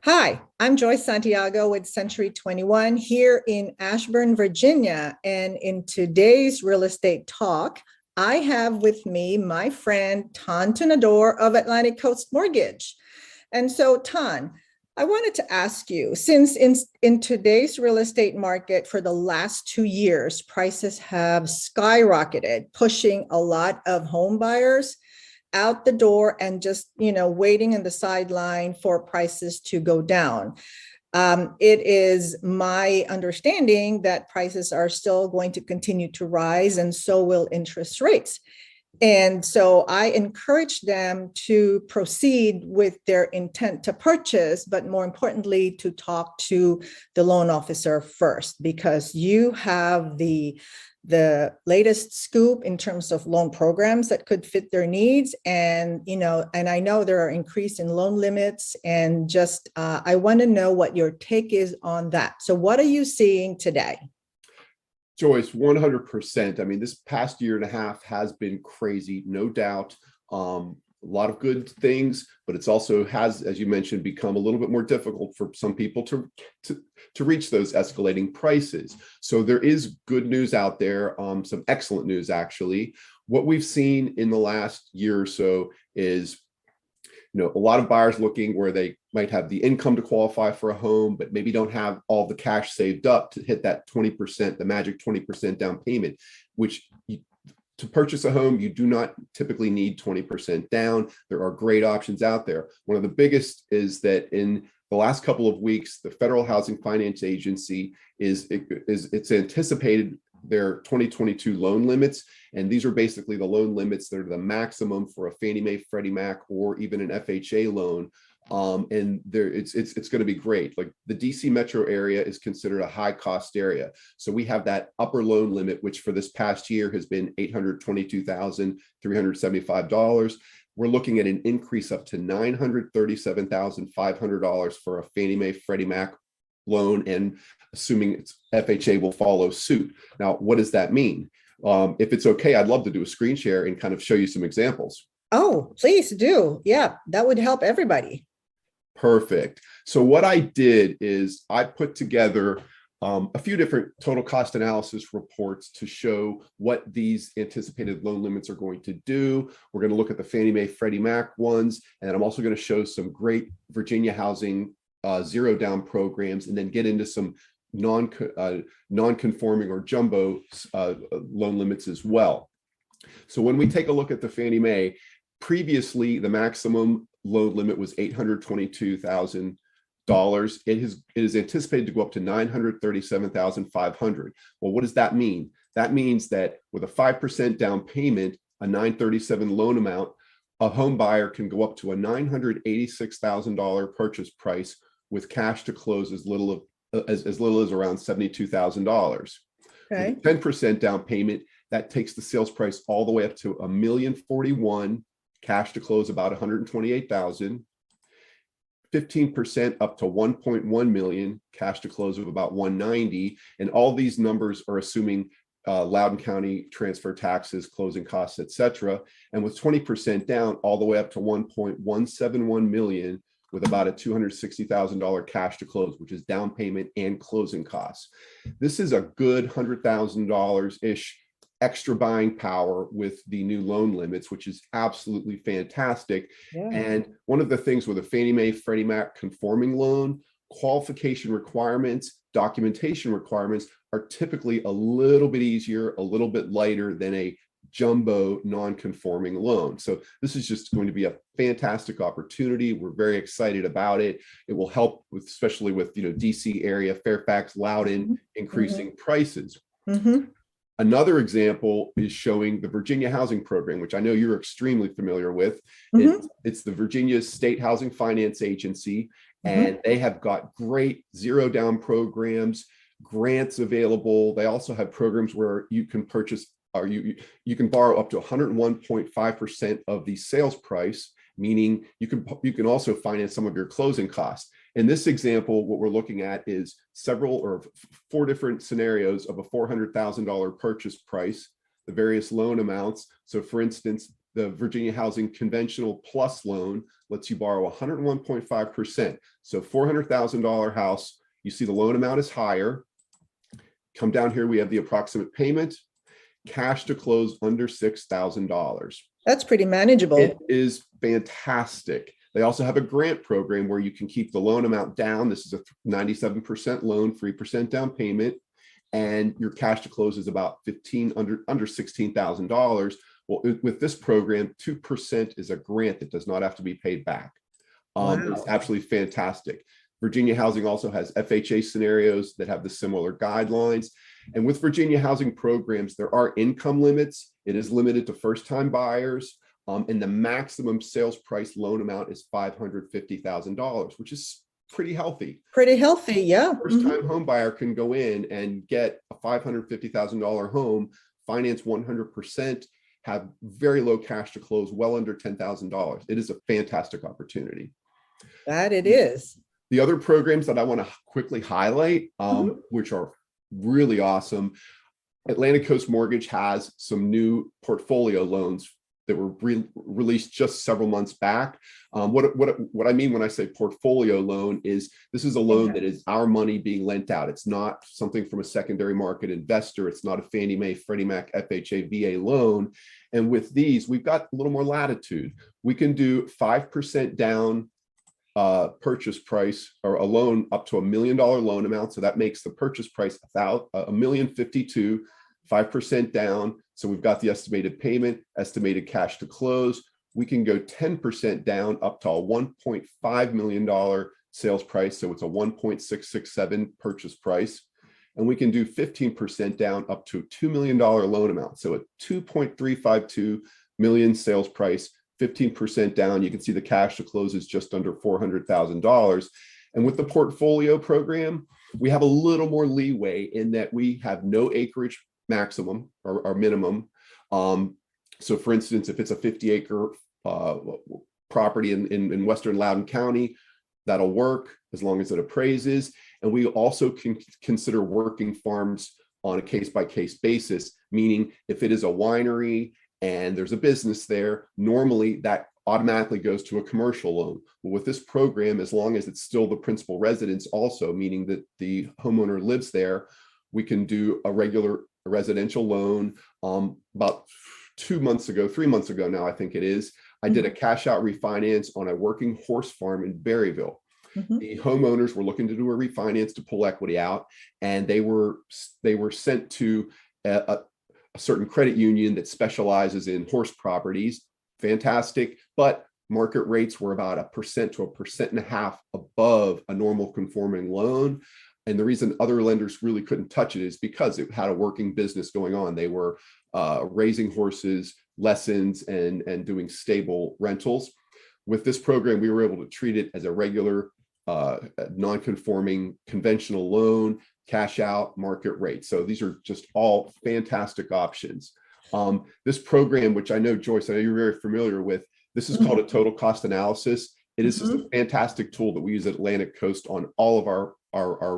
Hi, I'm Joyce Santiago with Century 21 here in Ashburn, Virginia. And in today's real estate talk, I have with me my friend Tan Tunador of Atlantic Coast Mortgage. And so, Tan, I wanted to ask you, since in today's real estate market for the last 2 years, prices have skyrocketed, pushing a lot of home buyers out the door and just waiting in the sideline for prices to go down. It is my understanding that prices are still going to continue to rise, and so will interest rates. And so I encourage them to proceed with their intent to purchase, but more importantly, to talk to the loan officer first, because you have the latest scoop in terms of loan programs that could fit their needs. And I know there are increase in loan limits, and just I want to know what your take is on that. So what are you seeing today? Joyce, 100%. I mean, this past year and a half has been crazy, no doubt. A lot of good things, but it's also has, as you mentioned, become a little bit more difficult for some people to reach those escalating prices. So there is good news out there, some excellent news, actually. What we've seen in the last year or so is a lot of buyers looking where they might have the income to qualify for a home, but maybe don't have all the cash saved up to hit that 20%, the magic 20% down payment, which to purchase a home, you do not typically need 20% down. There are great options out there. One of the biggest is that in the last couple of weeks, the Federal Housing Finance Agency it's anticipated their 2022 loan limits. And these are basically the loan limits that are the maximum for a Fannie Mae, Freddie Mac, or even an FHA loan. And it's going to be great. Like the DC metro area is considered a high cost area. So we have that upper loan limit, which for this past year has been $822,375. We're looking at an increase up to $937,500 for a Fannie Mae, Freddie Mac loan, and assuming it's FHA will follow suit. Now, what does that mean? If it's okay, I'd love to do a screen share and kind of show you some examples. Oh, please do. Yeah, that would help everybody. Perfect. So what I did is I put together a few different total cost analysis reports to show what these anticipated loan limits are going to do. We're going to look at the Fannie Mae, Freddie Mac ones, and I'm also going to show some great Virginia housing zero down programs, and then get into some non-conforming or jumbo loan limits as well. So when we take a look at the Fannie Mae, previously the maximum loan limit was $822,000. It is anticipated to go up to $937,500. Well, what does that mean? That means that with a 5% down payment, a $937,000 loan amount, a home buyer can go up to a $986,000 purchase price with cash to close as little as around $72,000. Okay. With 10% down payment, that takes the sales price all the way up to $1,041,000, cash to close about $128,000. 15% up to $1.1 million, cash to close of about $190,000, and all these numbers are assuming Loudoun County transfer taxes, closing costs, etc. And with 20% down, all the way up to $1.171 million, with about a $260,000 cash to close, which is down payment and closing costs. This is a good $100,000-ish extra buying power with the new loan limits, which is absolutely fantastic. Yeah. And one of the things with a Fannie Mae, Freddie Mac conforming loan, qualification requirements, documentation requirements are typically a little bit easier, a little bit lighter than a jumbo non-conforming loan. So this is just going to be a fantastic opportunity. We're very excited about it. It will help with, especially with DC area, Fairfax, Loudoun, increasing prices. Another example is showing the Virginia Housing Program, which I know you're extremely familiar with. It's the Virginia State Housing Finance Agency, and they have got great zero down programs, grants available. They also have programs where you can purchase or you can borrow up to 101.5% of the sales price, meaning you can also finance some of your closing costs. In this example, what we're looking at is four different scenarios of a $400,000 purchase price, the various loan amounts. So for instance, the Virginia Housing Conventional Plus loan lets you borrow 101.5%. So $400,000 house, you see the loan amount is higher. Come down here, we have the approximate payment, cash to close under $6,000. That's pretty manageable. It is fantastic. They also have a grant program where you can keep the loan amount down. This is a 97% loan, 3% down payment, and your cash to close is about under $16,000. Well, with this program, 2% is a grant that does not have to be paid back. Wow. It's absolutely fantastic. Virginia Housing also has FHA scenarios that have the similar guidelines. And with Virginia Housing programs, there are income limits. It is limited to first-time buyers. And the maximum sales price loan amount is $550,000, which is pretty healthy. Pretty healthy, yeah. First-time home buyer can go in and get a $550,000 home, finance 100%, have very low cash to close, well under $10,000. It is a fantastic opportunity. That it is. The other programs that I want to quickly highlight, which are really awesome, Atlantic Coast Mortgage has some new portfolio loans that were released just several months back. What I mean when I say portfolio loan is this is a loan that is our money being lent out. It's not something from a secondary market investor. It's not a Fannie Mae, Freddie Mac, FHA, VA loan. And with these, we've got a little more latitude. We can do 5% down purchase price or a loan up to $1 million loan amount. So that makes the purchase price $1,052,000, 5% down. So we've got the estimated payment, estimated cash to close. We can go 10% down up to a $1.5 million sales price. So it's a 1.667 purchase price. And we can do 15% down up to a $2 million loan amount. So a 2.352 million sales price, 15% down. You can see the cash to close is just under $400,000. And with the portfolio program, we have a little more leeway in that we have no acreage maximum or minimum. So for instance, if it's a 50-acre property in Western Loudoun County, that'll work as long as it appraises. And we also can consider working farms on a case-by-case basis, meaning if it is a winery and there's a business there, normally that automatically goes to a commercial loan. But with this program, as long as it's still the principal residence also, meaning that the homeowner lives there, we can do a regular residential loan. About 3 months ago now, I think it is, I did a cash out refinance on a working horse farm in Berryville. The homeowners were looking to do a refinance to pull equity out, and they were sent to a certain credit union that specializes in horse properties. Fantastic, but market rates were about 1% to 1.5% above a normal conforming loan. And the reason other lenders really couldn't touch it is because it had a working business going on. They were raising horses, lessons, and doing stable rentals. With this program, we were able to treat it as a regular non-conforming conventional loan, cash out, market rate. So these are just all fantastic options. This program, which I know, Joyce, I know you're very familiar with, this is called a total cost analysis. It is just a fantastic tool that we use at Atlantic Coast on all of our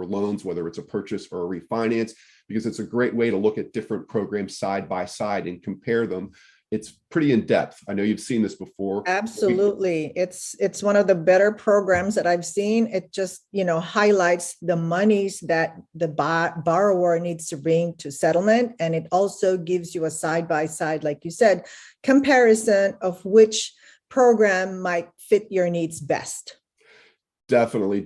loans, whether it's a purchase or a refinance, because it's a great way to look at different programs side by side and compare them. It's pretty in depth. I know you've seen this before. Absolutely. It's one of the better programs that I've seen. It just, highlights the monies that the borrower needs to bring to settlement. And it also gives you a side-by-side, like you said, comparison of which program might fit your needs best. Definitely.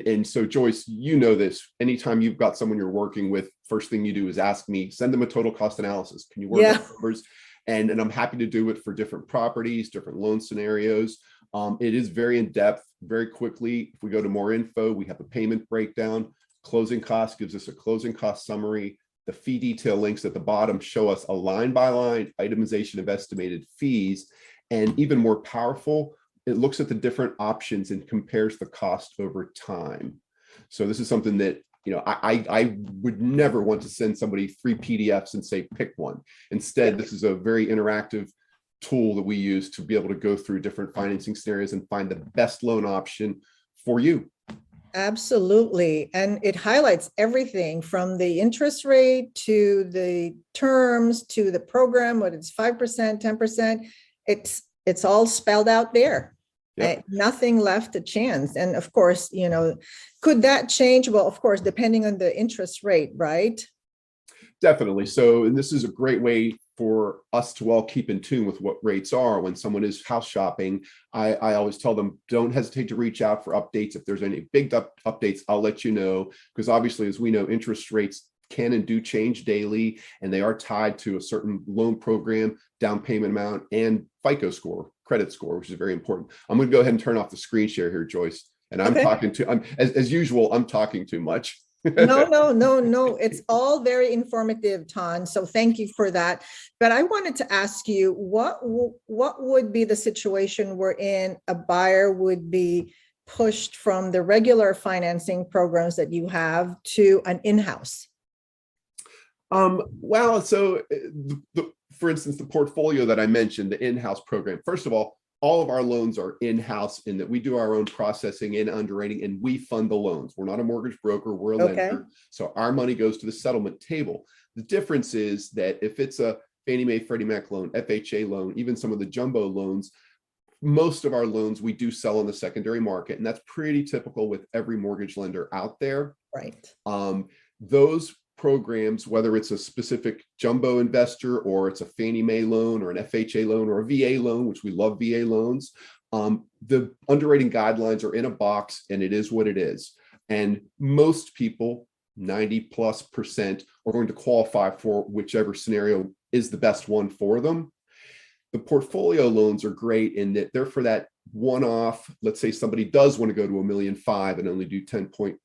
And so, Joyce, you know this. Anytime you've got someone you're working with, first thing you do is ask me, send them a total cost analysis. Can you work with numbers? And I'm happy to do it for different properties, different loan scenarios. It is very in depth, very quickly. If we go to more info, we have a payment breakdown. Closing costs gives us a closing cost summary. The fee detail links at the bottom show us a line by line itemization of estimated fees. And even more powerful, it looks at the different options and compares the cost over time. So this is something that I would never want to send somebody 3 PDFs and say, pick one. Instead, this is a very interactive tool that we use to be able to go through different financing scenarios and find the best loan option for you. Absolutely. And it highlights everything from the interest rate to the terms to the program, whether it's 5%, 10%. it's all spelled out there. Yep. Nothing left to chance. And of course, could that change? Well, of course, depending on the interest rate, right? Definitely. So, and this is a great way for us to all keep in tune with what rates are when someone is house shopping. I always tell them, don't hesitate to reach out for updates. If there's any big updates, I'll let you know, because obviously, as we know, interest rates can and do change daily, and they are tied to a certain loan program, down payment amount, and FICO score, credit score, which is very important. I'm going to go ahead and turn off the screen share here, Joyce. And I'm Okay. talking to, as usual, I'm talking too much. No. It's all very informative, Ton. So thank you for that. But I wanted to ask you, what would be the situation wherein a buyer would be pushed from the regular financing programs that you have to an in-house? Well, so for instance, the portfolio that I mentioned, the in-house program, first of all of our loans are in-house in that we do our own processing and underwriting, and we fund the loans. We're not a mortgage broker, we're a lender. So our money goes to the settlement table. The difference is that if it's a Fannie Mae, Freddie Mac loan, FHA loan, even some of the jumbo loans, most of our loans we do sell on the secondary market, and that's pretty typical with every mortgage lender out there. Right. Those programs, whether it's a specific jumbo investor or it's a Fannie Mae loan or an FHA loan or a VA loan, which we love VA loans, the underwriting guidelines are in a box and it is what it is. And most people, 90+%, are going to qualify for whichever scenario is the best one for them. The portfolio loans are great in that they're for that one-off. Let's say somebody does want to go to $1.5 million and only do 10%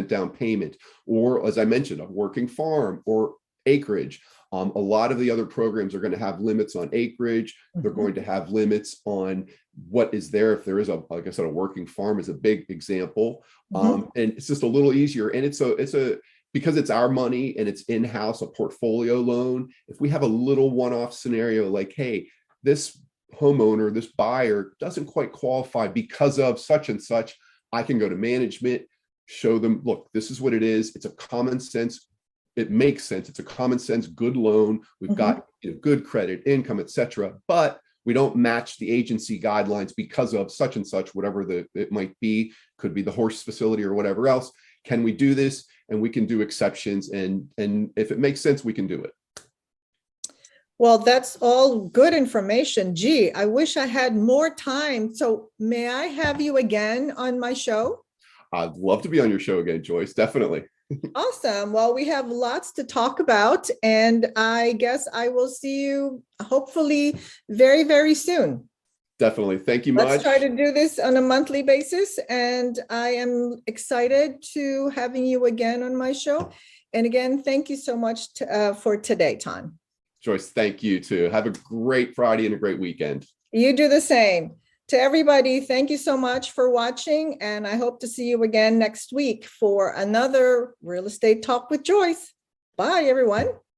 down payment, or as I mentioned, a working farm or acreage. A lot of the other programs are going to have limits on acreage. They're going to have limits on what is there. If there is like I said, a working farm is a big example. And it's just a little easier. And it's because it's our money and it's in-house, a portfolio loan. If we have a little one-off scenario like, hey, this homeowner, this buyer doesn't quite qualify because of such and such, I can go to management, show them, look, this is what it is. It's a common sense. It makes sense. It's a common sense, good loan. We've got good credit, income, etc. But we don't match the agency guidelines because of such and such, whatever it might be. Could be the horse facility or whatever else. Can we do this? And we can do exceptions. And if it makes sense, we can do it. Well, that's all good information. Gee, I wish I had more time. So may I have you again on my show? I'd love to be on your show again, Joyce. Definitely. Awesome. Well, we have lots to talk about, and I guess I will see you hopefully very, very soon. Definitely. Thank you much. Let's try to do this on a monthly basis, and I am excited to having you again on my show. And again, thank you so much for today, Ton. Joyce, thank you too. Have a great Friday and a great weekend. You do the same. To everybody, thank you so much for watching, and I hope to see you again next week for another Real Estate Talk with Joyce. Bye, everyone.